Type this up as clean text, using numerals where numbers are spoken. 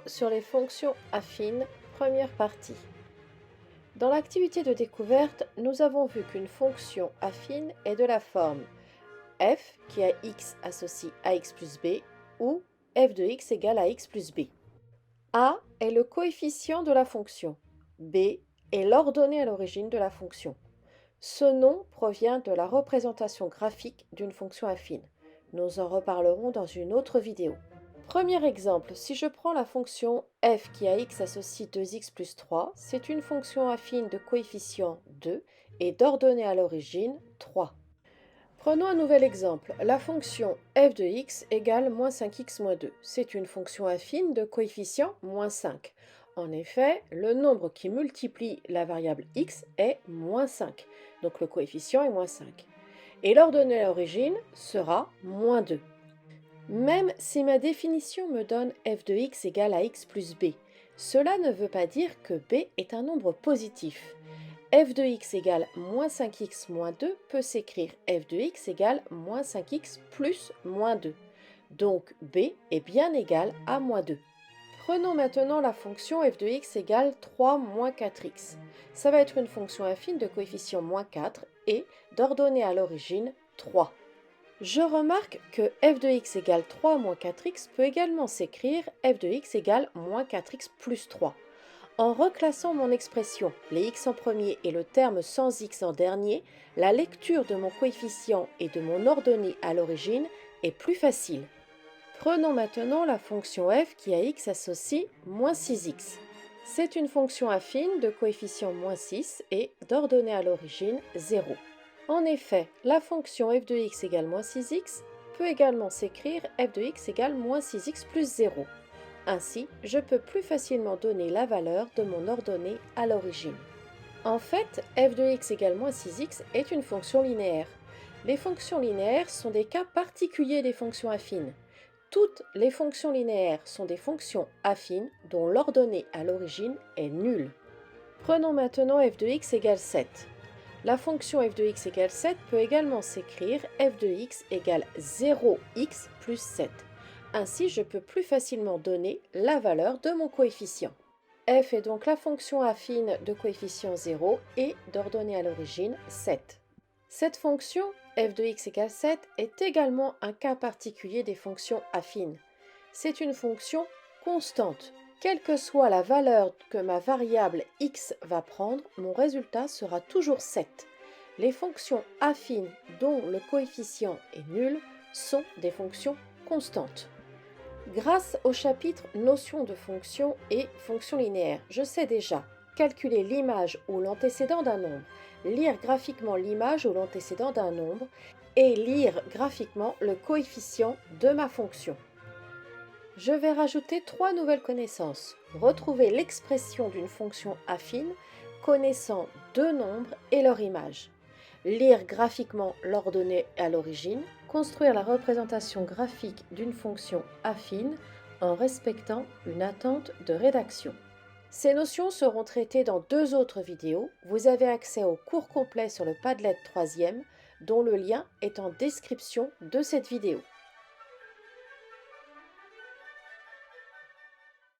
sur les fonctions affines, première partie. Dans l'activité de découverte, nous avons vu qu'une fonction affine est de la forme f qui a x associe à x plus b ou f de x égale à x plus b. A est le coefficient de la fonction, b est l'ordonnée à l'origine de la fonction. Ce nom provient de la représentation graphique d'une fonction affine. Nous en reparlerons dans une autre vidéo. Premier exemple, si je prends la fonction f qui a x associe 2x plus 3, c'est une fonction affine de coefficient 2 et d'ordonnée à l'origine 3. Prenons un nouvel exemple, la fonction f de x égale moins 5x moins 2. C'est une fonction affine de coefficient moins 5. En effet, le nombre qui multiplie la variable x est moins 5, donc le coefficient est moins 5. Et l'ordonnée à l'origine sera moins 2. Même si ma définition me donne f de x égale à x plus b, cela ne veut pas dire que b est un nombre positif. F de x égale moins 5x moins 2 peut s'écrire f de x égale moins 5x plus moins 2. Donc b est bien égal à moins 2. Prenons maintenant la fonction f de x égale 3 moins 4x. Ça va être une fonction affine de coefficient moins 4 et d'ordonnée à l'origine 3. Je remarque que f de x égale 3 moins 4x peut également s'écrire f de x égale moins 4x plus 3. En reclassant mon expression, les x en premier et le terme sans x en dernier, la lecture de mon coefficient et de mon ordonnée à l'origine est plus facile. Prenons maintenant la fonction f qui a x associe moins 6x. C'est une fonction affine de coefficient moins 6 et d'ordonnée à l'origine 0. En effet, la fonction f de x égale moins 6x peut également s'écrire f de x égale moins 6x plus 0. Ainsi, je peux plus facilement donner la valeur de mon ordonnée à l'origine. En fait, f de x égale moins 6x est une fonction linéaire. Les fonctions linéaires sont des cas particuliers des fonctions affines. Toutes les fonctions linéaires sont des fonctions affines dont l'ordonnée à l'origine est nulle. Prenons maintenant f de x égale 7. La fonction f de x égale 7 peut également s'écrire f de x égale 0x plus 7. Ainsi, je peux plus facilement donner la valeur de mon coefficient. F est donc la fonction affine de coefficient 0 et d'ordonnée à l'origine 7. Cette fonction, f de x égale 7, est également un cas particulier des fonctions affines. C'est une fonction constante. Quelle que soit la valeur que ma variable x va prendre, mon résultat sera toujours 7. Les fonctions affines dont le coefficient est nul sont des fonctions constantes. Grâce au chapitre Notions de fonction et fonctions linéaires, je sais déjà calculer l'image ou l'antécédent d'un nombre, lire graphiquement l'image ou l'antécédent d'un nombre et lire graphiquement le coefficient de ma fonction. Je vais rajouter 3 nouvelles connaissances. Retrouver l'expression d'une fonction affine connaissant deux nombres et leur image. Lire graphiquement l'ordonnée à l'origine. Construire la représentation graphique d'une fonction affine en respectant une attente de rédaction. Ces notions seront traitées dans 2 autres vidéos. Vous avez accès au cours complet sur le Padlet 3e, dont le lien est en description de cette vidéo.